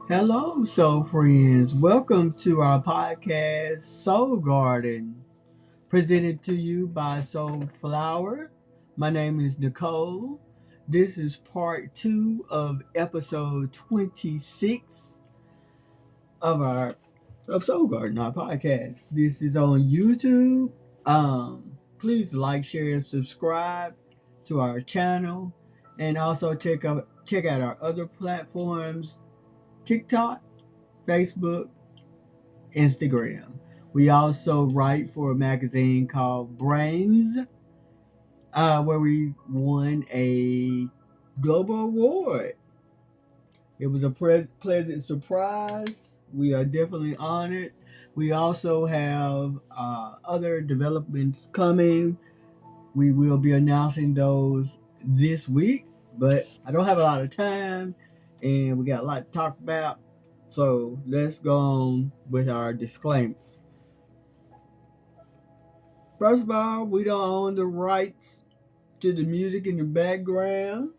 Hello, soul friends. Welcome to our podcast, Soulgarden, presented to you by Soul Flower. My name is Nicole. This is part two of episode 26 of Soul Garden, our podcast. This is on YouTube. Please like, share, and subscribe to our channel, and also check out our other platforms: TikTok, Facebook, Instagram. We also write for a magazine called Brains, where we won a global award. It was a pleasant surprise. We are definitely honored. We also have other developments coming. We will be announcing those this week, but I don't have a lot of time and we got a lot to talk about. So let's go on with our disclaimers. First of all, we don't own the rights to the music in the background.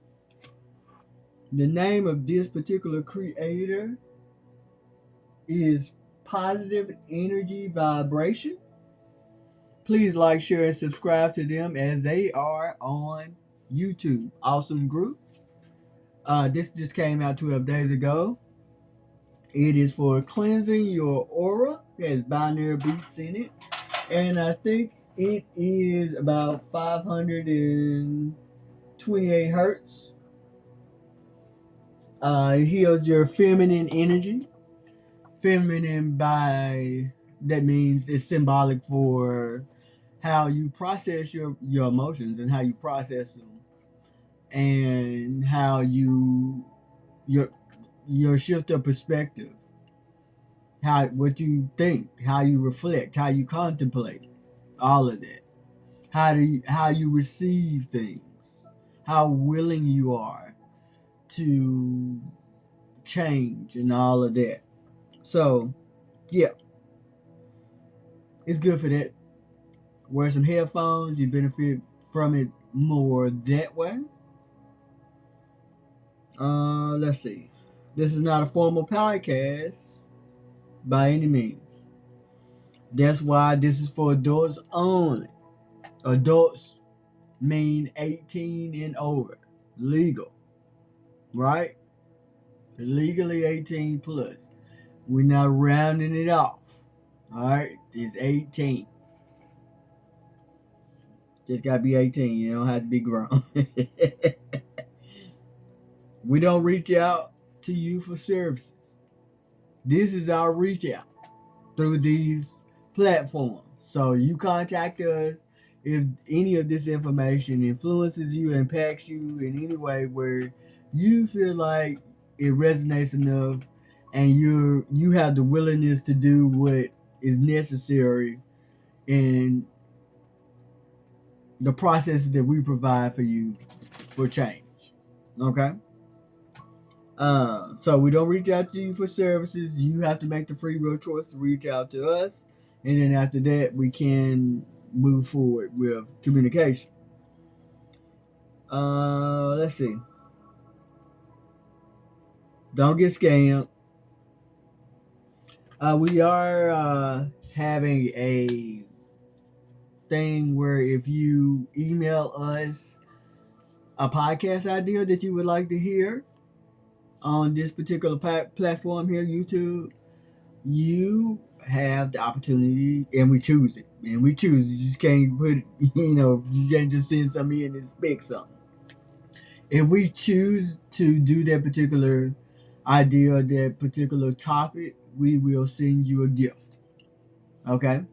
The name of this particular creator is Positive Energy Vibration. Please like, share, and subscribe to them as they are on YouTube. Awesome group. This just came out 12 days ago. It is for cleansing your aura. It has binary beats in it. And I think it is about 528 hertz. It heals your feminine energy. Feminine by that means it's symbolic for how you process your emotions and how you process them and how your your shift of perspective, how what you think, how you reflect, how you contemplate, all of that. How you receive things, how willing you are to change and all of that. So yeah, it's good for that. Wear some headphones, you benefit from it more that way. Let's see. This is not a formal podcast by any means. That's why this is for adults only. Adults mean 18 and over. Legal. Right? Legally 18 plus. We're not rounding it off. Alright? It's 18. Just gotta be 18. You don't have to be grown. We don't reach out to you for services. This is our reach out through these platforms. So you contact us if any of this information influences you, impacts you in any way where you feel like it resonates enough and you have the willingness to do what is necessary in the processes that we provide for you for change. Okay? So we don't reach out to you for services. You have to make the free will choice to reach out to us. And then after that, we can move forward with communication. Let's see. Don't get scammed. We are having a thing where if you email us a podcast idea that you would like to hear on this particular platform here, YouTube, you have the opportunity, and we choose it. And we choose it. You just can't put, you can't just send something in and expect something. If we choose to do that particular idea, that particular topic, we will send you a gift. Okay?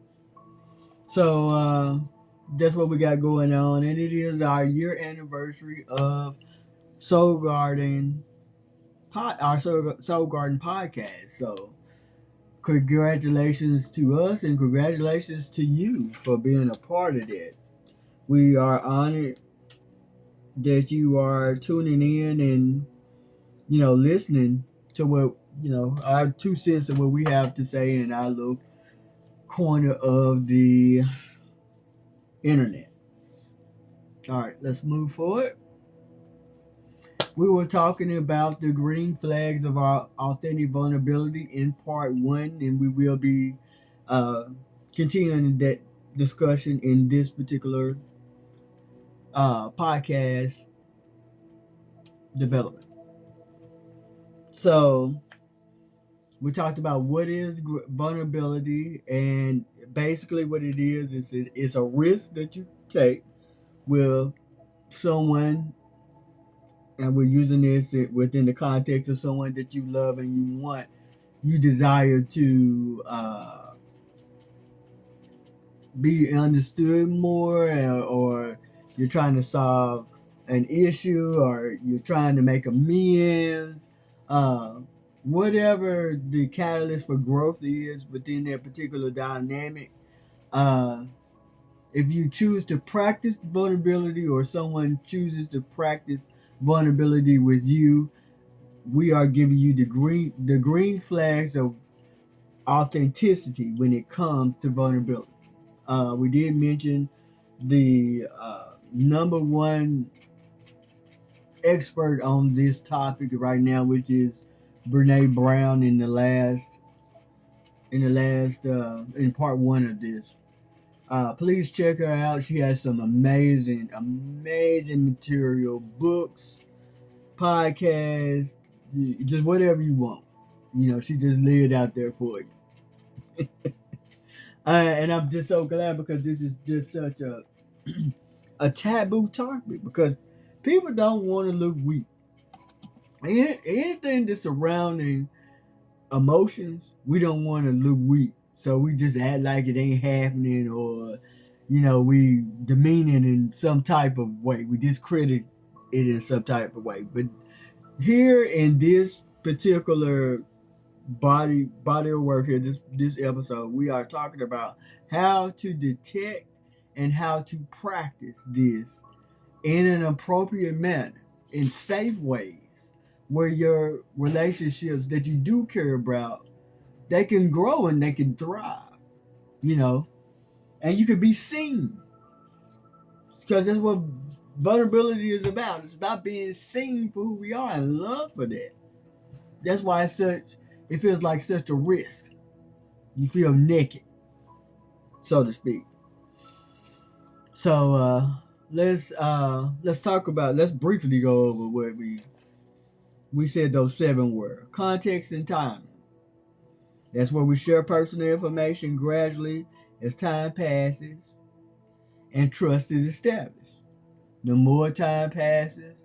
So, that's what we got going on. And it is our year anniversary of Soul Garden, our Soul Garden podcast. So, congratulations to us and congratulations to you for being a part of that. We are honored that you are tuning in and, listening to what, our 2 cents of what we have to say in our little corner of the internet. All right, let's move forward. We were talking about the green flags of our authentic vulnerability in part one, and we will be uh, continuing that discussion in this particular podcast development. So we talked about what is vulnerability, and basically what it is it's a risk that you take with someone, and we're using this within the context of someone that you love and you want, you desire to be understood more, or you're trying to solve an issue, or you're trying to make amends, uh, whatever the catalyst for growth is within that particular dynamic. uh, if you choose to practice vulnerability, or someone chooses to practice vulnerability with you, we are giving you the green flags of authenticity when it comes to vulnerability. We did mention the number one expert on this topic right now, which is Brene Brown, in part one of this. Please check her out. She has some amazing material, books, podcasts, just whatever you want. She just lay it out there for you. And I'm just so glad, because this is just such a taboo topic, because people don't want to look weak. Anything that's surrounding emotions, we don't want to look weak. So we just act like it ain't happening, or we demean it in some type of way. We discredit it in some type of way. But here in this particular body of work here, this episode, we are talking about how to detect and how to practice this in an appropriate manner, in safe ways, where your relationships that you do care about, they can grow and they can thrive, you know, and you can be seen, because that's what vulnerability is about. It's about being seen for who we are and love for that. That's why it feels like such a risk. You feel naked, so to speak. So let's briefly go over what we said. Those seven words: context and timing. That's where we share personal information gradually as time passes and trust is established. The more time passes,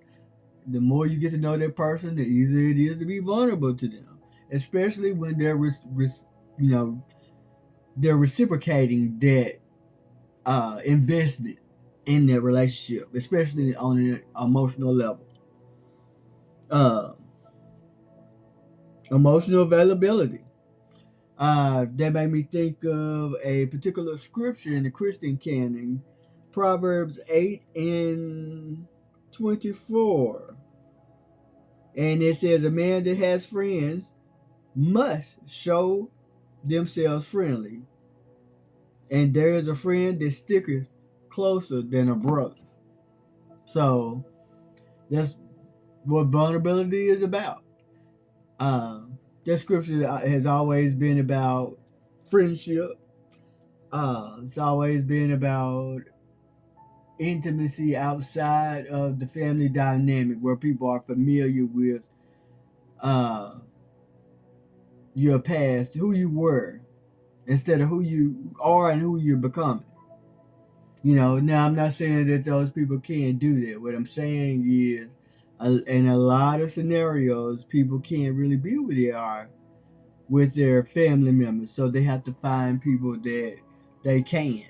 the more you get to know that person, the easier it is to be vulnerable to them, especially when you know they're reciprocating that investment in their relationship, especially on an emotional level. Uh, Emotional availability. That made me think of a particular scripture in the Christian canon, Proverbs 8 and 24. And it says, a man that has friends must show themselves friendly. And there is a friend that sticketh closer than a brother. So that's what vulnerability is about. That scripture has always been about friendship. It's always been about intimacy outside of the family dynamic, where people are familiar with uh, your past, who you were, instead of who you are and who you're becoming. Now I'm not saying that those people can't do that. What I'm saying is, in a lot of scenarios, people can't really be who they are with their family members, so they have to find people that they can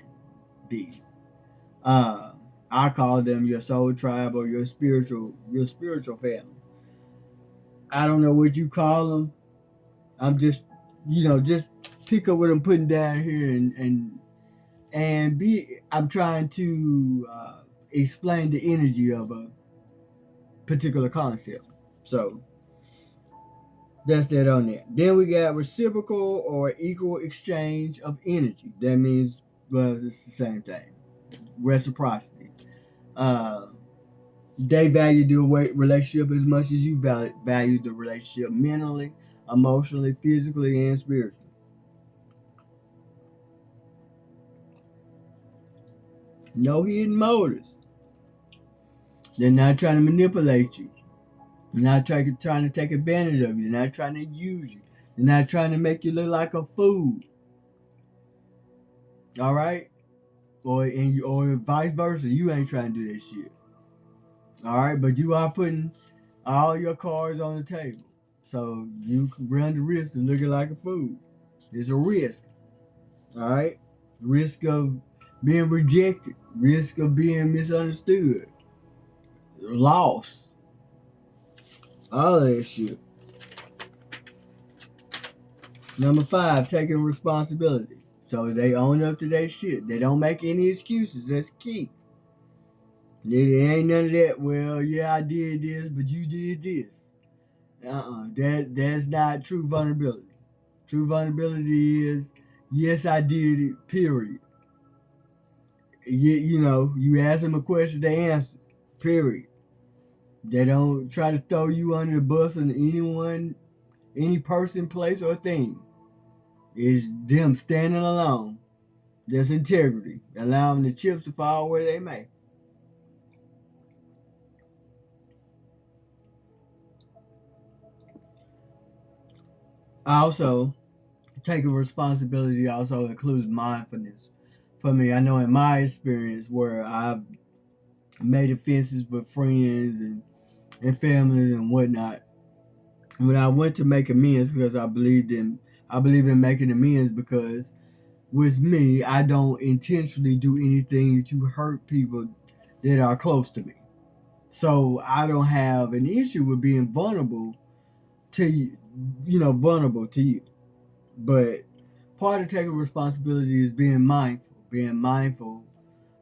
be. Uh, I call them your soul tribe, or your spiritual family. I don't know what you call them. I'm just pick up what I'm putting down here, and be. I'm trying to explain the energy of a particular concept. So that's that on that. Then we got reciprocal or equal exchange of energy. That means, well, it's the same thing. Reciprocity. Uh, they value the relationship as much as you value the relationship mentally, emotionally, physically, and spiritually. No hidden motives. They're not trying to manipulate you. They're not trying to take advantage of you. They're not trying to use you. They're not trying to make you look like a fool. All right? Or vice versa. You ain't trying to do that shit. All right? But you are putting all your cards on the table. So you can run the risk of looking like a fool. It's a risk. All right? Risk of being rejected. Risk of being misunderstood. Lost. All of that shit. Number 5, taking responsibility. So they own up to their shit. They don't make any excuses. That's key. It ain't none of that. Well, yeah, I did this, but you did this. That's not true vulnerability. True vulnerability is, yes, I did it. Period. You ask them a question, they answer. Period. They don't try to throw you under the bus on anyone, any person, place, or thing. It's them standing alone. There's integrity, allowing the chips to fall where they may. Also, taking responsibility also includes mindfulness. For me, I know in my experience where I've made offenses with friends and family and whatnot, when I went to make amends because I believe in making amends because with me, I don't intentionally do anything to hurt people that are close to me. So I don't have an issue with being vulnerable to you, vulnerable to you. But part of taking responsibility is being mindful. Being mindful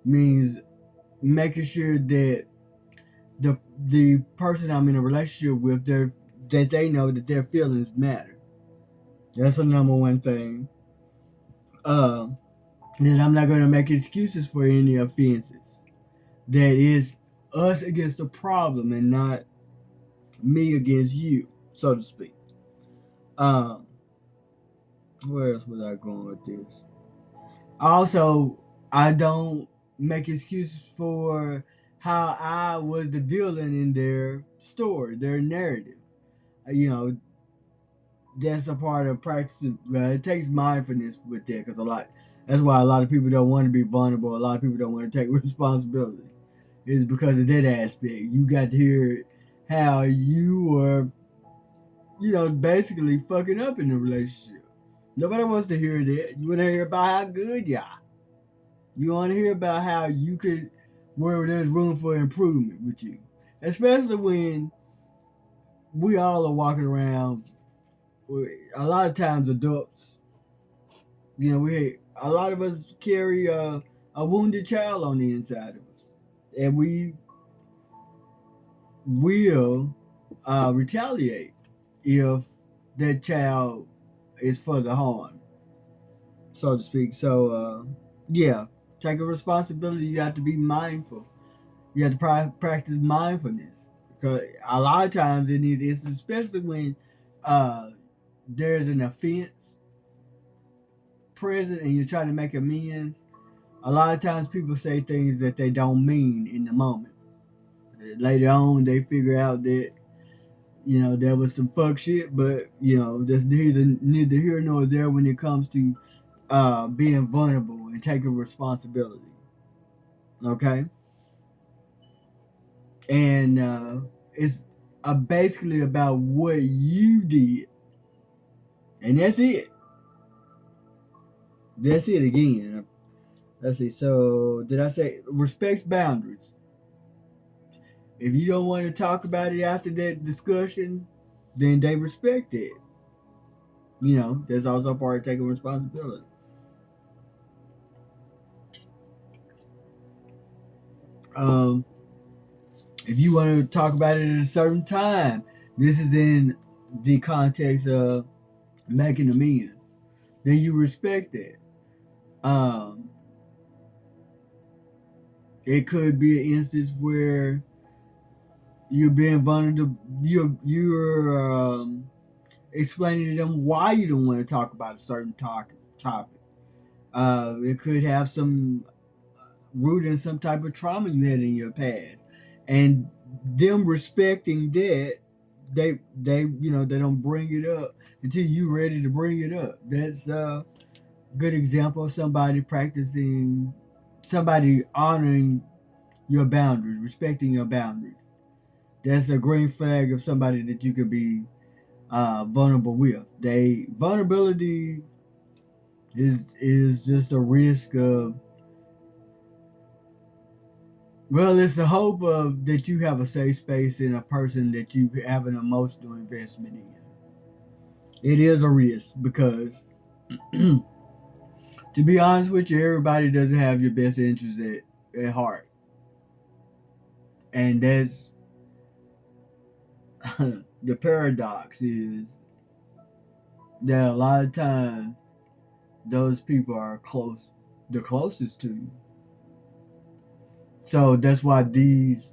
means making sure that the person I'm in a relationship with, that they know that their feelings matter. That's the number one thing. Uh, that I'm not going to make excuses for any offenses. That is us against the problem and not me against you, so to speak. Um, where else was I going with this? Also, I don't make excuses for how I was the villain in their story, their narrative. You know, that's a part of practicing. It takes mindfulness with that because that's why a lot of people don't want to be vulnerable. A lot of people don't want to take responsibility. It's because of that aspect. You got to hear how you were, basically fucking up in the relationship. Nobody wants to hear that. You want to hear about how good you are. You want to hear about how you could, where there's room for improvement with you. Especially when we all are walking around, a lot of times adults, a lot of us carry a wounded child on the inside of us. And we will retaliate if that child is further harm, so to speak. So, yeah, take a responsibility. You have to be mindful. You have to practice mindfulness because a lot of times in these instances, especially when uh, there's an offense present and you're trying to make amends, a lot of times people say things that they don't mean in the moment. Later on, they figure out that there was some fuck shit, but that's neither here nor there when it comes to being vulnerable and taking responsibility. Okay, and it's basically about what you did, and that's it. That's it again. Let's see. So did I say respects boundaries? If you don't want to talk about it after that discussion, then they respect it. That's also part of taking responsibility. Um, if you want to talk about it at a certain time, this is in the context of making amends. Then you respect that. It could be an instance where you're being vulnerable. You're explaining to them why you don't want to talk about a certain topic. It could have some root in some type of trauma you had in your past, and them respecting that, they don't bring it up until you ready to bring it up. That's a good example of somebody honoring your boundaries, respecting your boundaries. That's a green flag of somebody that you could be vulnerable with. Vulnerability is just a risk of, well, it's the hope of that you have a safe space in a person that you have an emotional investment in. It is a risk because, to be honest with you, everybody doesn't have your best interests at heart, and that's the paradox is that a lot of times those people are the closest to you. So that's why these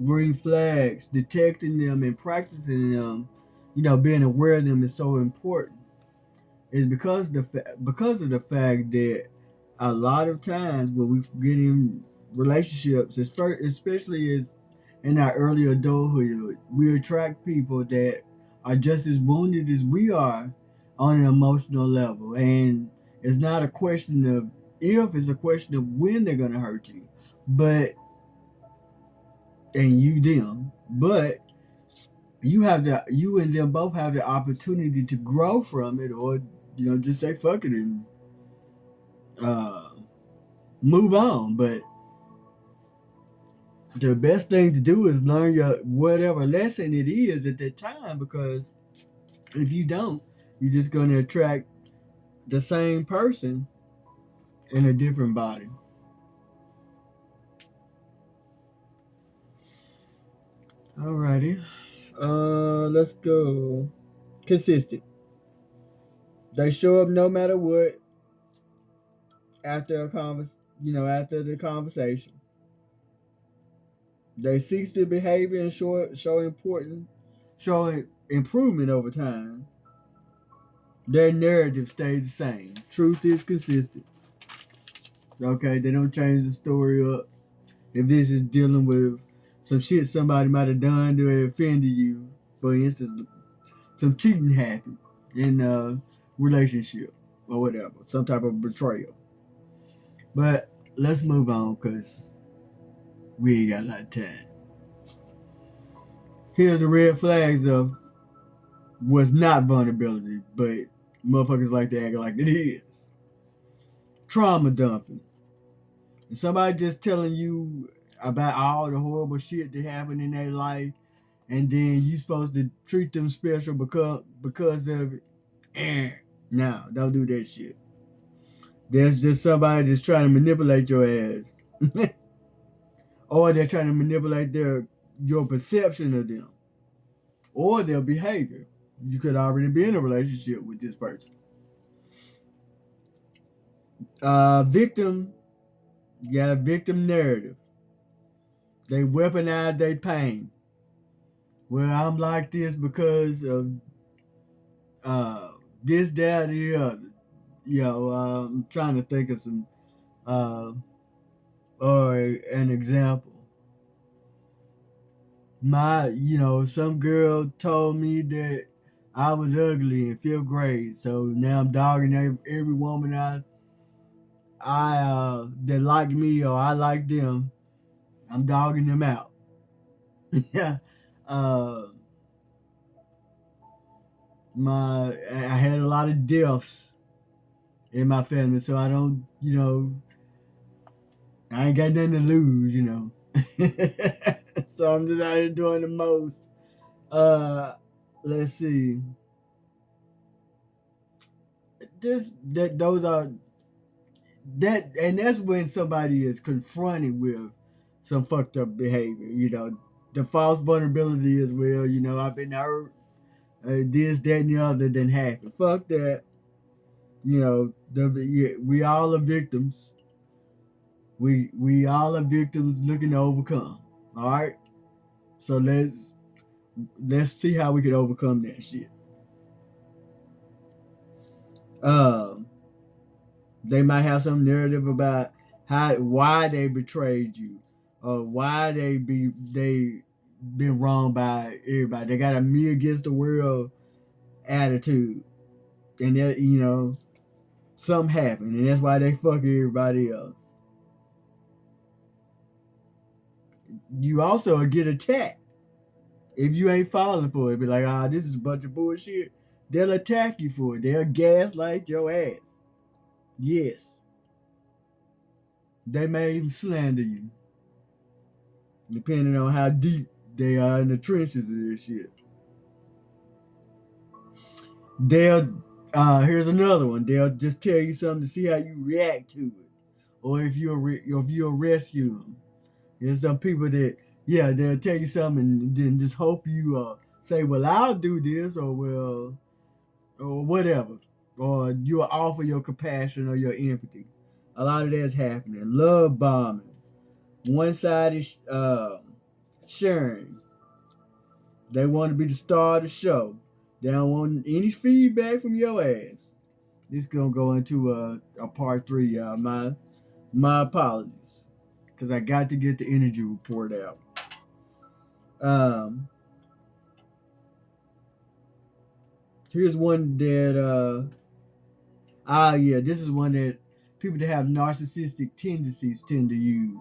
green flags, detecting them and practicing them, being aware of them is so important. Is because of the fact that a lot of times when we get in relationships, especially as in our early adulthood, we attract people that are just as wounded as we are on an emotional level, and it's not a question of if, it's a question of when they're gonna hurt you, but and you them, but you and them both have the opportunity to grow from it, or just say fuck it and uh, move on. But the best thing to do is learn your whatever lesson it is at that time, because if you don't, you're just going to attract the same person in a different body. Alrighty, let's go. Consistent. They show up no matter what after after the conversation. They cease their behavior and showing improvement over time. Their narrative stays the same. Truth is consistent. Okay, they don't change the story up. If this is dealing with some shit somebody might have done to offend you, for instance, some cheating happened in a relationship or whatever, some type of betrayal. But let's move on because we ain't got a lot of time. Here's the red flags of what's not vulnerability, but motherfuckers like to act like it is. Trauma dumping. And somebody just telling you about all the horrible shit that happened in their life, and then you supposed to treat them special because of it. No, don't do that shit. There's just somebody just trying to manipulate your ass. Or they're trying to manipulate your perception of them or their behavior. You could already be in a relationship with this person. Victim, you got a victim narrative. They weaponize their pain. Well, I'm like this because of this, that, or the other. I'm trying to think of some uh, or an example. Some girl told me that I was ugly in fifth grade, so now I'm dogging every woman I that like me or I like them. I'm dogging them out. Yeah. uh, I had a lot of deaths in my family, so I don't, I ain't got nothing to lose. So I'm just out here doing the most. Let's see. This that those are that and that's when somebody is confronted with some fucked up behavior. The false vulnerability is, well, I've been hurt, this, that, and the other didn't happen. Fuck that. We all are victims. We all are victims looking to overcome. All right. So let's see how we can overcome that shit. Um, they might have some narrative about why they betrayed you, or why they been wronged by everybody. They got a me against the world attitude, and that something happened, and that's why they fuck everybody else. You also get attacked if you ain't falling for it. Be like, this is a bunch of bullshit. They'll attack you for it. They'll gaslight your ass. Yes, they may even slander you, depending on how deep they are in the trenches of this shit. They'll here's another one. They'll just tell you something to see how you react to it, or if you'll rescue them. There's some people that they'll tell you something and then just hope you say, well, I'll do this, or well, or whatever, or you'll offer your compassion or your empathy. A lot of that's happening. Love bombing. One side is sharing. They want to be the star of the show. They don't want any feedback from your ass. This gonna go into a part 3, y'all. My apologies, because I got to get the energy report out. Here's one that this is one that people that have narcissistic tendencies tend to use.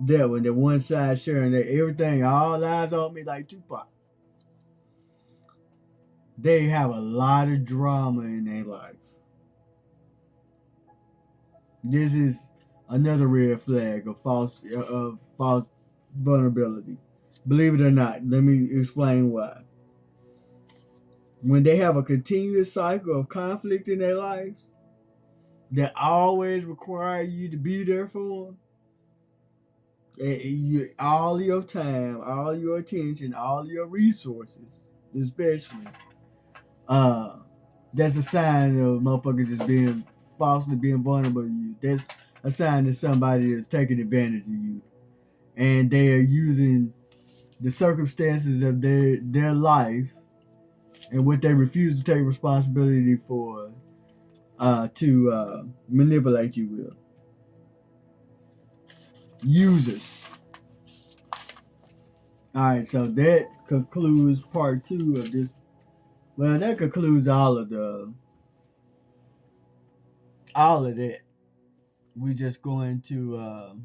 That one, that one side sharing that everything, all eyes on me, like Tupac. They have a lot of drama in their life. This is another red flag of false vulnerability. Believe it or not, let me explain why. When they have a continuous cycle of conflict in their lives that always require you to be there for them, all your time, all your attention, all your resources, especially, that's a sign of motherfuckers just being falsely being vulnerable to you. That's a sign that somebody is taking advantage of you, and they are using the circumstances of their life and what they refuse to take responsibility for to manipulate you with. Users. All right, so that concludes part 2 of this. Well, that concludes all of that. We're just going to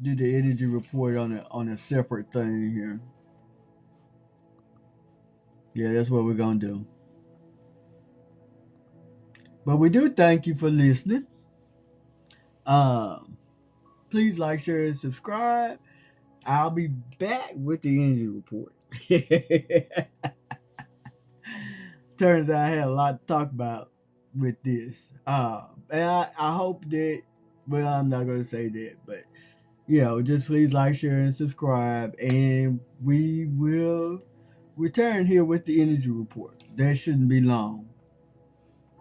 do the energy report on a separate thing here. Yeah, that's what we're gonna do. But we do thank you for listening. Please like, share, and subscribe. I'll be back with the energy report. Turns out I had a lot to talk about with this. And I hope that, well, I'm not going to say that, but, just please like, share, and subscribe. And we will return here with the energy report. That shouldn't be long.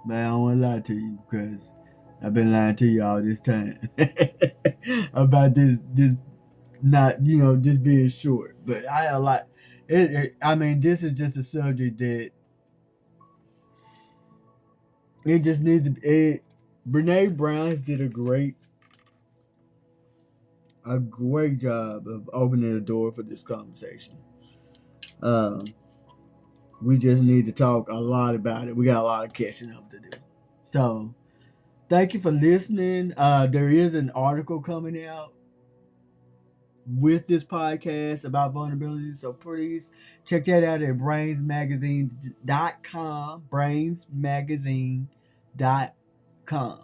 But I don't want to lie to you, because I've been lying to you all this time about this not, just being short. But I had a lot. This is just a subject that it just needs to be. Brene Brown has did a great job of opening the door for this conversation. We just need to talk a lot about it. We got a lot of catching up to do. So, thank you for listening. There is an article coming out with this podcast about vulnerability. So please check that out at brainsmagazine.com. Brainsmagazine.com.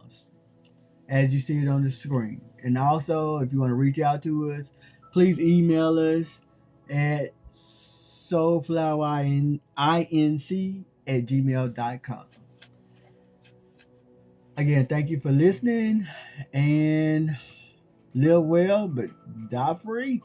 As you see it on the screen. And also, if you want to reach out to us, please email us at soulflowerinc@gmail.com. Again, thank you for listening, and live well, but die free.